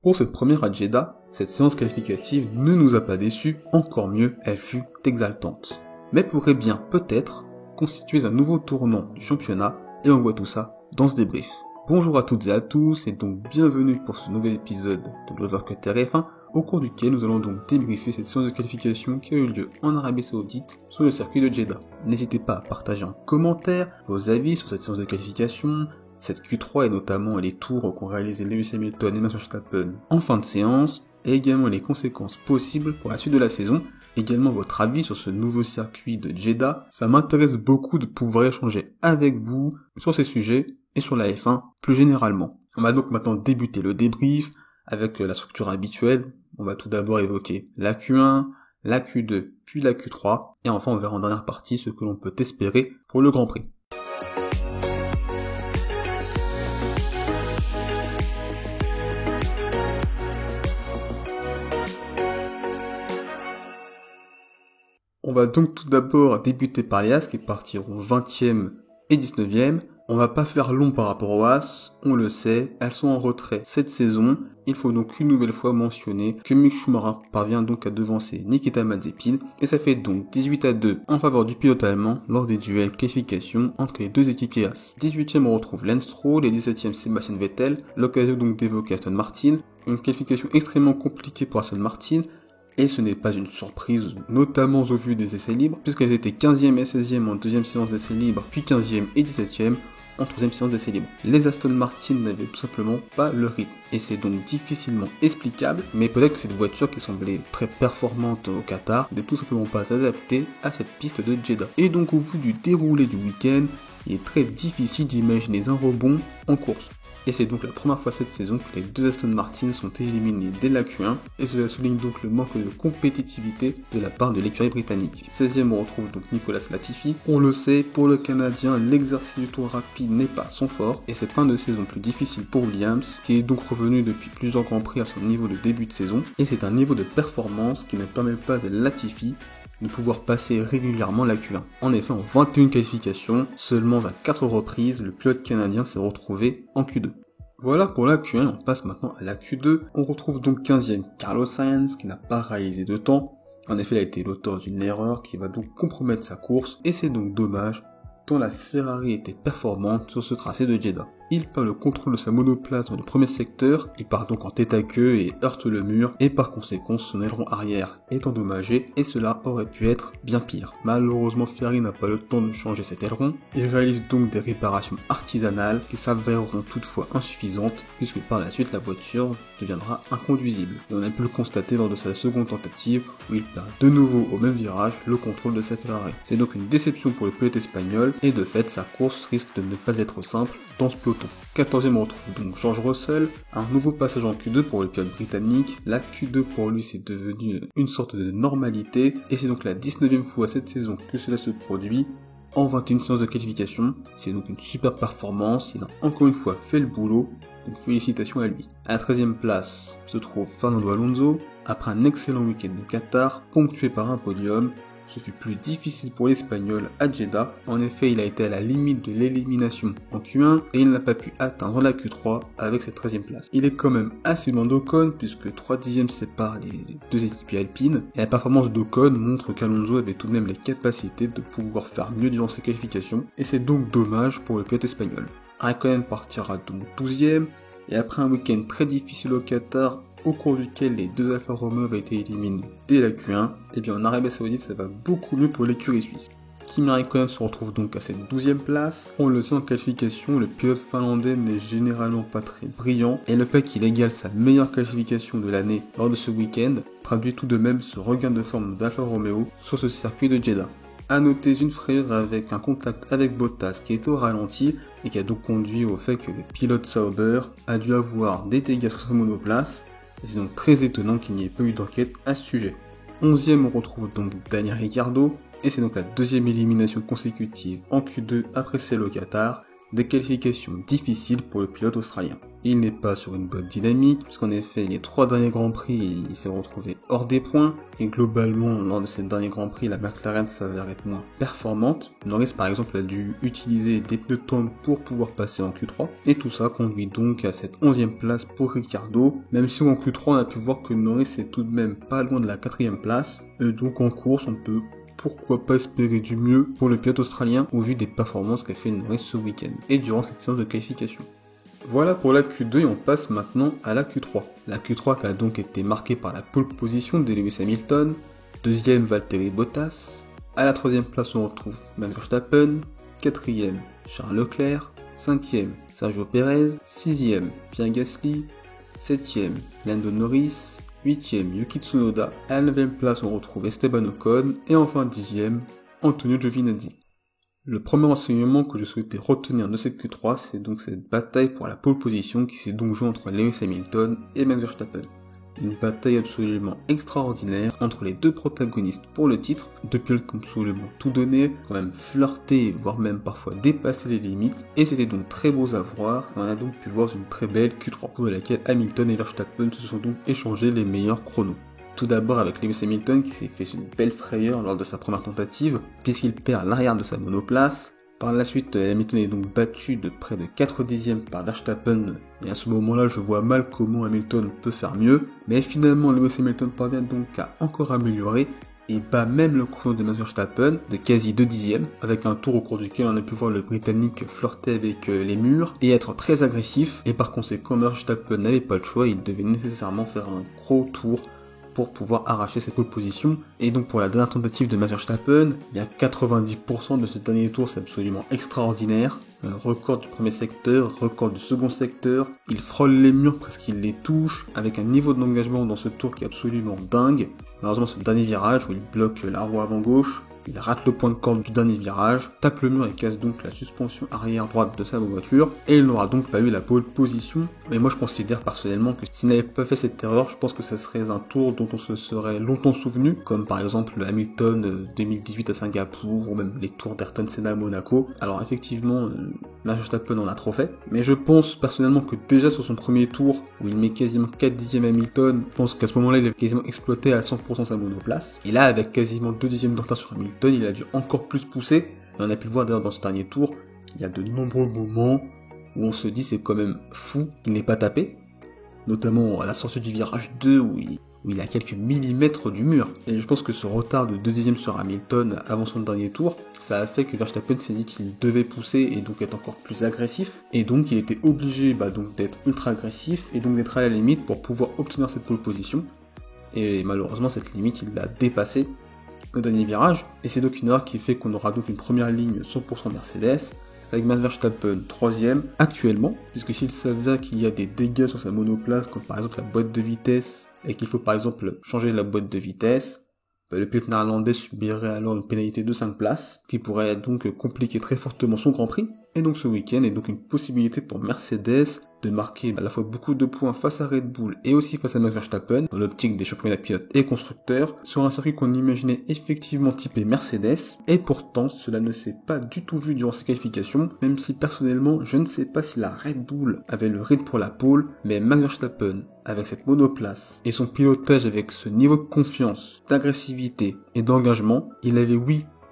Pour cette première à Jeddah, cette séance qualificative ne nous a pas déçus, encore mieux, elle fut exaltante. Mais pourrait bien, peut-être, constituer un nouveau tournant du championnat, et on voit tout ça dans ce débrief. Bonjour à toutes et à tous, et donc bienvenue pour ce nouvel épisode de l'Overcut RF1, au cours duquel nous allons donc débriefer cette séance de qualification qui a eu lieu en Arabie Saoudite sur le circuit de Jeddah. N'hésitez pas à partager en commentaire vos avis sur cette séance de qualification, cette Q3 et notamment les tours qu'ont réalisé Lewis Hamilton et Max Verstappen en fin de séance, et également les conséquences possibles pour la suite de la saison, également votre avis sur ce nouveau circuit de Jeddah. Ça m'intéresse beaucoup de pouvoir échanger avec vous sur ces sujets et sur la F1 plus généralement. On va donc maintenant débuter le débrief avec la structure habituelle. On va tout d'abord évoquer la Q1, la Q2, puis la Q3, et enfin on verra en dernière partie ce que l'on peut espérer pour le Grand Prix. On va donc tout d'abord débuter par les As qui partiront 20e et 19e. On va pas faire long par rapport aux As, on le sait, elles sont en retrait cette saison. Il faut donc une nouvelle fois mentionner que Mick Schumacher parvient donc à devancer Nikita Mazepin et ça fait donc 18-2 en faveur du pilote allemand lors des duels qualification entre les deux équipiers As. 18e on retrouve Lance Stroll et 17e Sebastian Vettel, l'occasion donc d'évoquer Aston Martin, une qualification extrêmement compliquée pour Aston Martin. Et ce n'est pas une surprise, notamment au vu des essais libres, puisqu'elles étaient 15e et 16e en deuxième séance d'essais libres, puis 15e et 17e en troisième séance d'essais libres. Les Aston Martin n'avaient tout simplement pas le rythme, et c'est donc difficilement explicable, mais peut-être que cette voiture qui semblait très performante au Qatar n'est tout simplement pas adaptée à cette piste de Jeddah. Et donc au vu du déroulé du week-end, il est très difficile d'imaginer un rebond en course. Et c'est donc la première fois cette saison que les deux Aston Martin sont éliminés dès la Q1, et cela souligne donc le manque de compétitivité de la part de l'écurie britannique. 16e on retrouve donc Nicolas Latifi. On le sait, pour le Canadien, l'exercice du tour rapide n'est pas son fort, et cette fin de saison plus difficile pour Williams, qui est donc revenu depuis plusieurs grands prix à son niveau de début de saison, et c'est un niveau de performance qui ne permet pas à Latifi de pouvoir passer régulièrement la Q1. En effet, en 21 qualifications, seulement à 4 reprises, le pilote canadien s'est retrouvé en Q2. Voilà pour la Q1, on passe maintenant à la Q2. On retrouve donc 15e Carlos Sainz qui n'a pas réalisé de temps. En effet, il a été l'auteur d'une erreur qui va donc compromettre sa course, et c'est donc dommage tant la Ferrari était performante sur ce tracé de Jeddah. Il perd le contrôle de sa monoplace dans le premier secteur, il part donc en tête à queue et heurte le mur, et par conséquent son aileron arrière est endommagé, et cela aurait pu être bien pire. Malheureusement Ferrari n'a pas le temps de changer cet aileron, et réalise donc des réparations artisanales qui s'avéreront toutefois insuffisantes, puisque par la suite la voiture deviendra inconduisible. Et on a pu le constater lors de sa seconde tentative, où il perd de nouveau au même virage le contrôle de sa Ferrari. C'est donc une déception pour le pilote espagnol, et de fait sa course risque de ne pas être simple dans ce peloton. 14e on retrouve donc George Russell, un nouveau passage en Q2 pour le pilote britannique. La Q2 pour lui c'est devenu une sorte de normalité, et c'est donc la 19e fois cette saison que cela se produit en 21 séances de qualification. C'est donc une super performance, il a encore une fois fait le boulot, donc félicitations à lui. À la 13e place se trouve Fernando Alonso, après un excellent week-end de Qatar, ponctué par un podium. Ce fut plus difficile pour l'Espagnol à Jeddah. En effet, il a été à la limite de l'élimination en Q1 et il n'a pas pu atteindre la Q3 avec cette 13e place. Il est quand même assez loin d'Ocon puisque 3 dixièmes séparent les deux équipiers alpines, et la performance d'Ocon montre qu'Alonso avait tout de même les capacités de pouvoir faire mieux durant ses qualifications, et c'est donc dommage pour le pilote espagnol. Raikkonen partira donc 12e, et après un week-end très difficile au Qatar, au cours duquel les deux Alfa Romeo avaient été éliminés dès la Q1, et bien en Arabie Saoudite ça va beaucoup mieux pour l'écurie suisse. Kimi Raikkonen se retrouve donc à cette 12e place. On le sait en qualification, le pilote finlandais n'est généralement pas très brillant, et le fait qu'il égale sa meilleure qualification de l'année lors de ce week-end traduit tout de même ce regain de forme d'Alfa Romeo sur ce circuit de Jeddah. A noter une frayeur avec un contact avec Bottas qui était au ralenti, et qui a donc conduit au fait que le pilote Sauber a dû avoir des dégâts sur sa monoplace. C'est donc très étonnant qu'il n'y ait pas eu d'enquête à ce sujet. 11e, on retrouve donc Daniel Ricciardo, et c'est donc la deuxième élimination consécutive en Q2 après celle au Qatar, Des qualifications difficiles pour le pilote australien. Il n'est pas sur une bonne dynamique, puisqu'en effet, les 3 derniers Grands Prix, il s'est retrouvé hors des points, et globalement, lors de ces derniers Grands Prix, la McLaren s'avère être moins performante. Norris, par exemple, a dû utiliser des pneus tendres pour pouvoir passer en Q3, et tout ça conduit donc à cette 11e place pour Ricciardo, même si en Q3, on a pu voir que Norris est tout de même pas loin de la 4e place, et donc en course, on peut pourquoi pas espérer du mieux pour le pilote australien au vu des performances qu'a fait Norris ce week-end et durant cette séance de qualification. Voilà pour la Q2 et on passe maintenant à la Q3. La Q3 qui a donc été marquée par la pole position de Lewis Hamilton, deuxième Valtteri Bottas, à la 3e place on retrouve Max Verstappen, 4e Charles Leclerc, 5e Sergio Perez, 6e Pierre Gasly, 7e Lando Norris, 8e Yuki Tsunoda, à la 9e place on retrouve Esteban Ocon et enfin 10e Antonio Giovinazzi. Le premier enseignement que je souhaitais retenir de cette Q3, c'est donc cette bataille pour la pole position qui s'est donc jouée entre Lewis Hamilton et Max Verstappen. Une bataille absolument extraordinaire entre les deux protagonistes pour le titre, deux pilotes qui ont absolument tout donné, quand même flirté, voire même parfois dépassé les limites, et c'était donc très beau à voir, et on a donc pu voir une très belle Q3, pour laquelle Hamilton et Verstappen se sont donc échangés les meilleurs chronos. Tout d'abord avec Lewis Hamilton qui s'est fait une belle frayeur lors de sa première tentative, puisqu'il perd l'arrière de sa monoplace. Par la suite, Hamilton est donc battu de près de 4 dixièmes par Verstappen, et à ce moment-là, je vois mal comment Hamilton peut faire mieux, mais finalement, Lewis Hamilton parvient donc à encore améliorer, et bat même le chrono de Max Verstappen de quasi 2 dixièmes, avec un tour au cours duquel on a pu voir le Britannique flirter avec les murs, et être très agressif, et par conséquent, Max Verstappen n'avait pas le choix, il devait nécessairement faire un gros tour, pour pouvoir arracher cette pole position. Et donc pour la dernière tentative de Max Verstappen, il y a 90% de ce dernier tour, c'est absolument extraordinaire. Record du premier secteur, record du second secteur, il frôle les murs, presque il les touche, avec un niveau d'engagement dans ce tour qui est absolument dingue. Malheureusement ce dernier virage où il bloque la roue avant gauche, il rate le point de corde du dernier virage, tape le mur et casse donc la suspension arrière droite de sa voiture, et il n'aura donc pas eu la pole position. Mais moi je considère personnellement que s'il n'avait pas fait cette erreur, je pense que ce serait un tour dont on se serait longtemps souvenu, comme par exemple le Hamilton 2018 à Singapour, ou même les tours d'Ayrton Senna à Monaco. Alors effectivement, Max Verstappen en a trop fait, mais je pense personnellement que déjà sur son premier tour, où il met quasiment 4 dixièmes Hamilton, je pense qu'à ce moment-là il avait quasiment exploité à 100% sa monoplace, et là avec quasiment 2 dixièmes de retard sur Hamilton, il a dû encore plus pousser, et on a pu le voir d'ailleurs dans ce dernier tour, il y a de nombreux moments où on se dit c'est quand même fou qu'il n'ait pas tapé, notamment à la sortie du virage 2 où il a quelques millimètres du mur. Et je pense que ce retard de 2 dixièmes sur Hamilton avant son dernier tour, ça a fait que Verstappen s'est dit qu'il devait pousser et donc être encore plus agressif, et donc il était obligé donc d'être ultra agressif et donc d'être à la limite pour pouvoir obtenir cette pole position, et malheureusement cette limite il l'a dépassée au dernier virage, et c'est donc une erreur qui fait qu'on aura donc une première ligne 100% Mercedes, avec Max Verstappen 3ème actuellement, puisque s'il s'avère qu'il y a des dégâts sur sa monoplace, comme par exemple la boîte de vitesse, et qu'il faut par exemple changer la boîte de vitesse, le pilote néerlandais subirait alors une pénalité de 5 places, qui pourrait donc compliquer très fortement son Grand Prix, et donc ce week-end est donc une possibilité pour Mercedes de marquer à la fois beaucoup de points face à Red Bull et aussi face à Max Verstappen, dans l'optique des championnats pilotes et constructeurs, sur un circuit qu'on imaginait effectivement typé Mercedes, et pourtant cela ne s'est pas du tout vu durant ces qualifications, même si personnellement je ne sais pas si la Red Bull avait le rythme pour la pole, mais Max Verstappen, avec cette monoplace, et son pilotage avec ce niveau de confiance, d'agressivité et d'engagement, il avait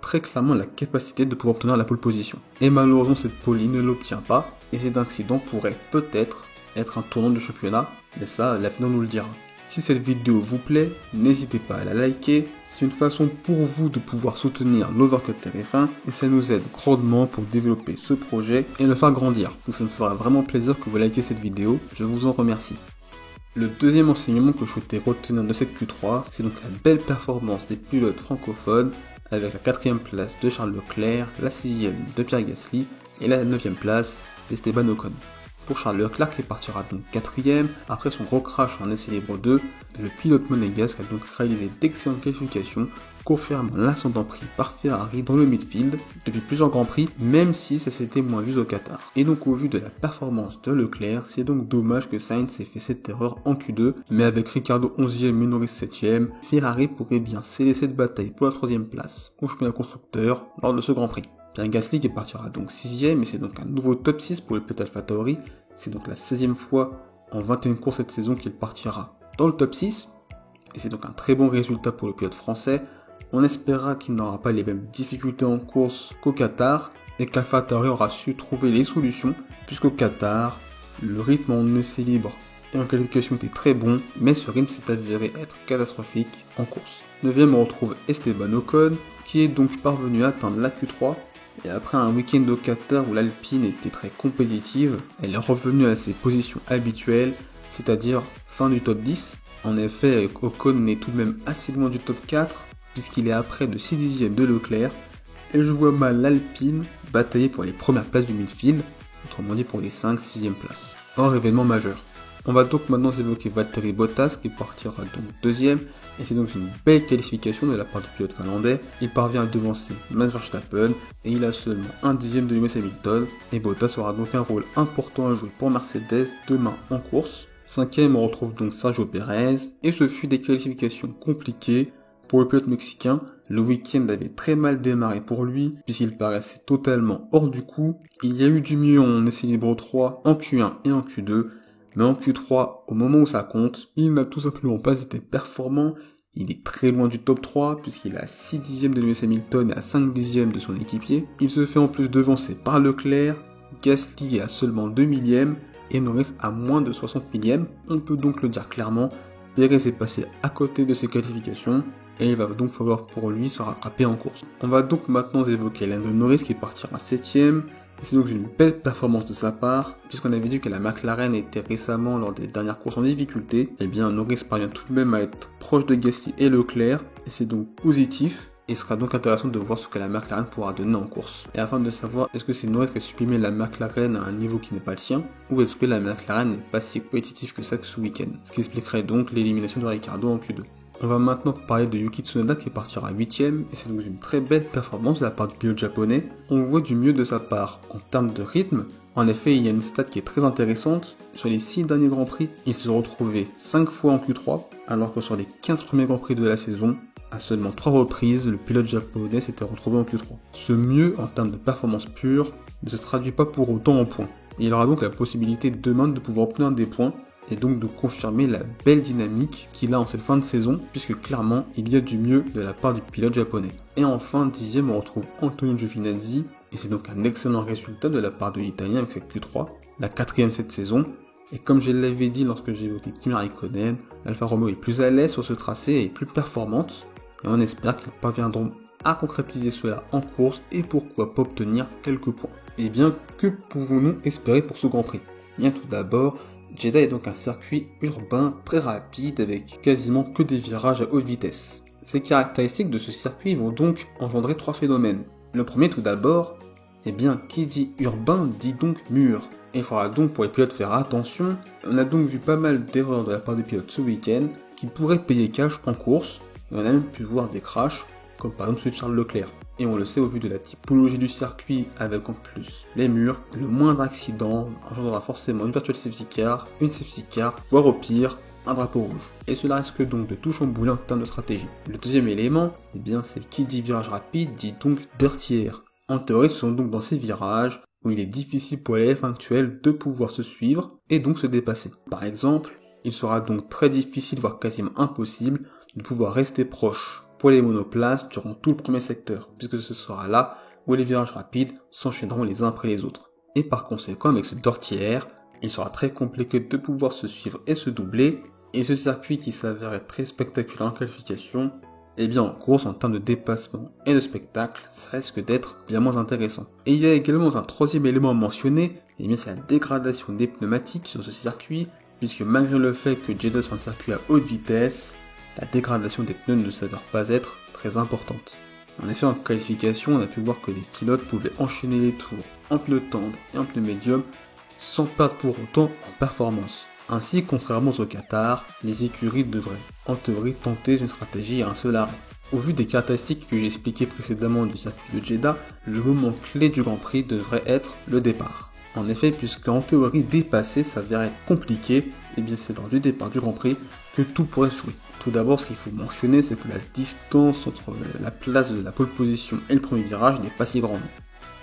très clairement la capacité de pouvoir obtenir la pole position. Et malheureusement cette pole il ne l'obtient pas, et cet incident pourrait peut-être être un tournant de championnat, mais ça l'avenir nous le dira. Si cette vidéo vous plaît, n'hésitez pas à la liker, c'est une façon pour vous de pouvoir soutenir l'Overcut TF1 et ça nous aide grandement pour développer ce projet et le faire grandir. Donc ça me fera vraiment plaisir que vous likez cette vidéo, je vous en remercie. Le deuxième enseignement que je souhaitais retenir de cette Q3, c'est donc la belle performance des pilotes francophones, avec la 4ème place de Charles Leclerc, la 6ème de Pierre Gasly et la 9ème place d'Esteban Ocon. Pour Charles Leclerc qui partira donc 4ème, après son gros crash en essai libre 2, le pilote monégasque a donc réalisé d'excellentes qualifications, confirmant l'ascendant pris par Ferrari dans le midfield depuis plusieurs grands prix, même si ça s'était moins vu au Qatar. Et donc au vu de la performance de Leclerc, c'est donc dommage que Sainz ait fait cette erreur en Q2, mais avec Ricciardo 11ème et Norris 7ème, Ferrari pourrait bien sceller cette bataille pour la 3ème place au championnat constructeur lors de ce Grand Prix. Pierre Gasly qui partira donc 6ème et c'est donc un nouveau top 6 pour le pilote AlphaTauri. C'est donc la 16e fois en 21 courses cette saison qu'il partira dans le top 6. Et c'est donc un très bon résultat pour le pilote français. On espérera qu'il n'aura pas les mêmes difficultés en course qu'au Qatar et qu'AlphaTauri aura su trouver les solutions, puisqu'au Qatar, le rythme en essai libre et en qualification était très bon, mais ce rythme s'est avéré être catastrophique en course. 9ème, on retrouve Esteban Ocon, qui est donc parvenu à atteindre la Q3, et après un week-end au Qatar où l'Alpine était très compétitive, elle est revenue à ses positions habituelles, c'est-à-dire fin du top 10. En effet, Ocon est tout de même assez loin du top 4, puisqu'il est à près de 6 dixièmes de Leclerc, et je vois mal l'Alpine batailler pour les premières places du midfield, autrement dit pour les 5-6e places. Hors événement majeur. On va donc maintenant évoquer Valtteri Bottas qui partira donc 2ème, et c'est donc une belle qualification de la part du pilote finlandais. Il parvient à devancer Max Verstappen et il a seulement 1 dixième de Lewis Hamilton, et Bottas aura donc un rôle important à jouer pour Mercedes demain en course. 5ème, on retrouve donc Sergio Pérez, et ce fut des qualifications compliquées pour le pilote mexicain. Le week-end avait très mal démarré pour lui, puisqu'il paraissait totalement hors du coup. Il y a eu du mieux en essai libre 3, en Q1 et en Q2, mais en Q3, au moment où ça compte, il n'a tout simplement pas été performant. Il est très loin du top 3, puisqu'il est à 6 dixièmes de Lewis Hamilton et à 5 dixièmes de son équipier. Il se fait en plus devancer par Leclerc, Gasly est à seulement 2 millièmes, et Norris à moins de 60 millièmes. On peut donc le dire clairement, Pérez est passé à côté de ses qualifications, et il va donc falloir pour lui se rattraper en course. On va donc maintenant évoquer Lando Norris qui partira 7ème, et c'est donc une belle performance de sa part, puisqu'on avait dit que la McLaren était récemment lors des dernières courses en difficulté, et bien Norris parvient tout de même à être proche de Gasly et Leclerc, et c'est donc positif, et il sera donc intéressant de voir ce que la McLaren pourra donner en course. Et afin de savoir est-ce que c'est Norris qui a supprimé la McLaren à un niveau qui n'est pas le sien, ou est-ce que la McLaren n'est pas si compétitive que ça que ce week-end, ce qui expliquerait donc l'élimination de Ricciardo en Q2. On va maintenant parler de Yuki Tsunoda qui partira 8ème, et c'est donc une très belle performance de la part du pilote japonais. On voit du mieux de sa part en termes de rythme. En effet, il y a une stat qui est très intéressante. Sur les 6 derniers Grands Prix, il s'est retrouvé 5 fois en Q3, alors que sur les 15 premiers Grands Prix de la saison, à seulement 3 reprises, le pilote japonais s'était retrouvé en Q3. Ce mieux en termes de performance pure ne se traduit pas pour autant en points. Il aura donc la possibilité demain de pouvoir obtenir des points, et donc de confirmer la belle dynamique qu'il a en cette fin de saison, puisque clairement il y a du mieux de la part du pilote japonais. Et enfin, 10ème, on retrouve Antonio Giovinazzi, et c'est donc un excellent résultat de la part de l'Italien avec cette Q3, la 4ème cette saison. Et comme je l'avais dit lorsque j'ai évoqué Kimi Raikkonen, l'Alfa Romeo est plus à l'aise sur ce tracé et plus performante, et on espère qu'ils parviendront à concrétiser cela en course et pourquoi pas obtenir quelques points. Et bien, que pouvons-nous espérer pour ce Grand Prix? Bien tout d'abord, Jeddah est donc un circuit urbain très rapide avec quasiment que des virages à haute vitesse. Ces caractéristiques de ce circuit vont donc engendrer 3 phénomènes. Le premier tout d'abord, eh bien qui dit urbain dit donc mur. Et il faudra donc pour les pilotes faire attention. On a donc vu pas mal d'erreurs de la part des pilotes ce week-end qui pourraient payer cash en course, et on a même pu voir des crashs, comme par exemple celui de Charles Leclerc. Et on le sait au vu de la typologie du circuit avec en plus les murs, le moindre accident engendrera forcément une virtual safety car, une safety car, voire au pire, un drapeau rouge. Et cela risque donc de tout chambouler en termes de stratégie. Le deuxième élément, eh bien c'est qui dit virage rapide dit donc dirty air. En théorie, ce sont donc dans ces virages où il est difficile pour les F actuels de pouvoir se suivre et donc se dépasser. Par exemple, il sera donc très difficile, voire quasiment impossible, de pouvoir rester proche pour les monoplaces durant tout le premier secteur, puisque ce sera là où les virages rapides s'enchaîneront les uns après les autres. Et par conséquent, avec ce dirty air, il sera très compliqué de pouvoir se suivre et se doubler, et ce circuit qui s'avère être très spectaculaire en qualification, eh bien en course en termes de dépassement et de spectacle, ça risque d'être bien moins intéressant. Et il y a également un troisième élément à mentionner, et bien c'est la dégradation des pneumatiques sur ce circuit, puisque malgré le fait que Jeddah soit un circuit à haute vitesse, la dégradation des pneus ne s'avère pas être très importante. En effet, en qualification, on a pu voir que les pilotes pouvaient enchaîner les tours en pneus tendres et en pneus médiums sans perdre pour autant en performance. Ainsi, contrairement au Qatar, les écuries devraient en théorie tenter une stratégie à un seul arrêt. Au vu des caractéristiques que j'ai expliquées précédemment du circuit de Jeddah, le moment clé du Grand Prix devrait être le départ. En effet, puisque en théorie dépasser s'avère être compliqué, et bien c'est lors du départ du Grand Prix que tout pourrait se jouer. Tout d'abord, ce qu'il faut mentionner, c'est que la distance entre la place de la pole position et le premier virage n'est pas si grande.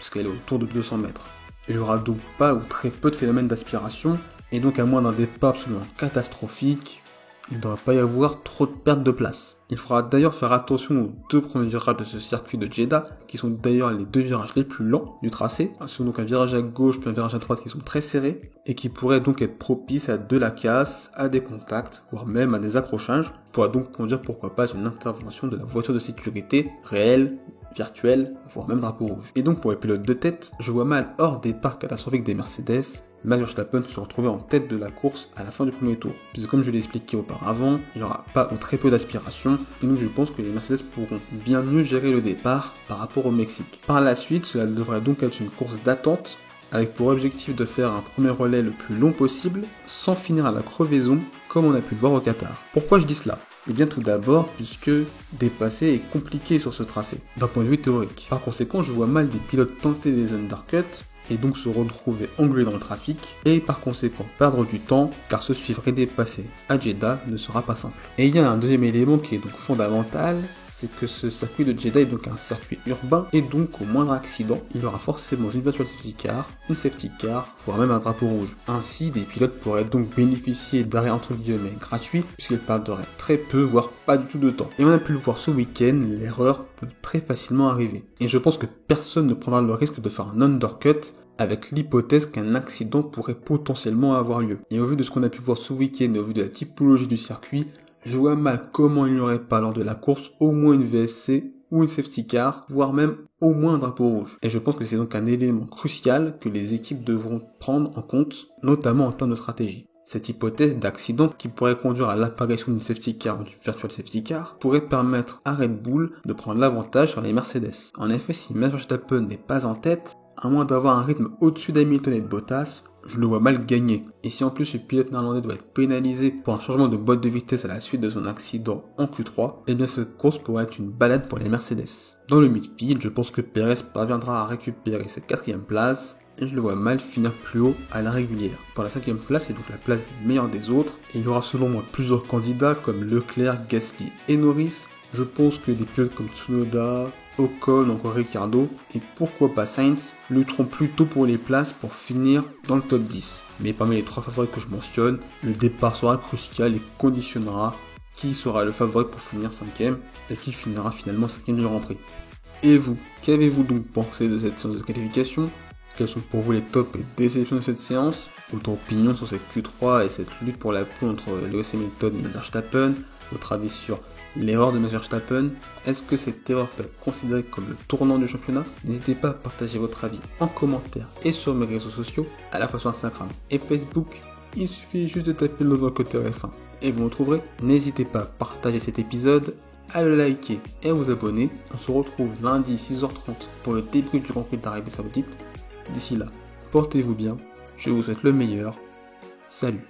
puisqu'elle est autour de 200 mètres. Il n'y aura donc pas ou très peu de phénomènes d'aspiration, et donc à moins d'un départ absolument catastrophique, il ne devrait pas y avoir trop de perte de place. Il faudra d'ailleurs faire attention aux 2 premiers virages de ce circuit de Jeddah, qui sont d'ailleurs les 2 virages les plus lents du tracé. Ce sont donc un virage à gauche puis un virage à droite qui sont très serrés, et qui pourraient donc être propices à de la casse, à des contacts, voire même à des accrochages, pourra donc conduire pourquoi pas à une intervention de la voiture de sécurité, réelle, virtuelle, voire même drapeau rouge. Et donc pour les pilotes de tête, je vois mal hors départ catastrophique des Mercedes, Max Verstappen se retrouver en tête de la course à la fin du premier tour. Puisque comme je l'ai expliqué auparavant, il n'y aura pas ou très peu d'aspiration, et donc je pense que les Mercedes pourront bien mieux gérer le départ par rapport au Mexique. Par la suite, cela devrait donc être une course d'attente, avec pour objectif de faire un premier relais le plus long possible, sans finir à la crevaison, comme on a pu le voir au Qatar. Pourquoi je dis cela ? Eh bien tout d'abord, puisque dépasser est compliqué sur ce tracé, d'un point de vue théorique. Par conséquent, je vois mal des pilotes tenter des undercuts, et donc se retrouver englués dans le trafic, et par conséquent perdre du temps, car se suivre et dépasser à Jeddah ne sera pas simple. Et il y a un deuxième élément qui est donc fondamental, c'est que ce circuit de Jeddah est donc un circuit urbain, et donc au moindre accident, il y aura forcément une virtual safety car, une safety car, voire même un drapeau rouge. Ainsi, des pilotes pourraient donc bénéficier d'arrêts entre guillemets gratuits, puisqu'ils perdraient très peu, voire pas du tout de temps. Et on a pu le voir ce week-end, l'erreur peut très facilement arriver. Et je pense que personne ne prendra le risque de faire un undercut avec l'hypothèse qu'un accident pourrait potentiellement avoir lieu. Et au vu de ce qu'on a pu voir ce week-end et au vu de la typologie du circuit, je vois mal comment il n'y aurait pas lors de la course au moins une VSC ou une safety car, voire même au moins un drapeau rouge. Et je pense que c'est donc un élément crucial que les équipes devront prendre en compte, notamment en termes de stratégie. Cette hypothèse d'accident qui pourrait conduire à l'apparition d'une safety car ou d'une virtual safety car pourrait permettre à Red Bull de prendre l'avantage sur les Mercedes. En effet, si Max Verstappen n'est pas en tête, à moins d'avoir un rythme au-dessus d'Hamilton et de Bottas, je le vois mal gagner. Et si en plus le pilote néerlandais doit être pénalisé pour un changement de boîte de vitesse à la suite de son accident en Q3, eh bien cette course pourrait être une balade pour les Mercedes. Dans le midfield, je pense que Perez parviendra à récupérer cette 4ème place, et je le vois mal finir plus haut à la régulière. Pour la 5ème place, c'est donc la place des meilleurs des autres, et il y aura selon moi plusieurs candidats comme Leclerc, Gasly et Norris. Je pense que des pilotes comme Tsunoda, Ocon, encore Ricciardo, et pourquoi pas Sainz, lutteront plutôt pour les places pour finir dans le top 10. Mais parmi les 3 favoris que je mentionne, le départ sera crucial et conditionnera qui sera le favori pour finir 5ème et qui finira finalement 5ème du Grand Prix. Et vous, qu'avez-vous donc pensé de cette séance de qualification ? Quels sont pour vous les tops et déceptions de cette séance ? Votre opinion sur cette Q3 et cette lutte pour la pole entre Lewis Hamilton et Verstappen ? Votre avis sur l'erreur de Max Verstappen? Est-ce que cette erreur peut être considérée comme le tournant du championnat? N'hésitez pas à partager votre avis en commentaire et sur mes réseaux sociaux, à la fois sur Instagram et Facebook. Il suffit juste de taper le logo à côté F1 et vous me trouverez. N'hésitez pas à partager cet épisode, à le liker et à vous abonner. On se retrouve lundi 6h30 pour le débrief du Grand Prix d'Arabie Saoudite. D'ici là, portez-vous bien, je vous souhaite le meilleur. Salut!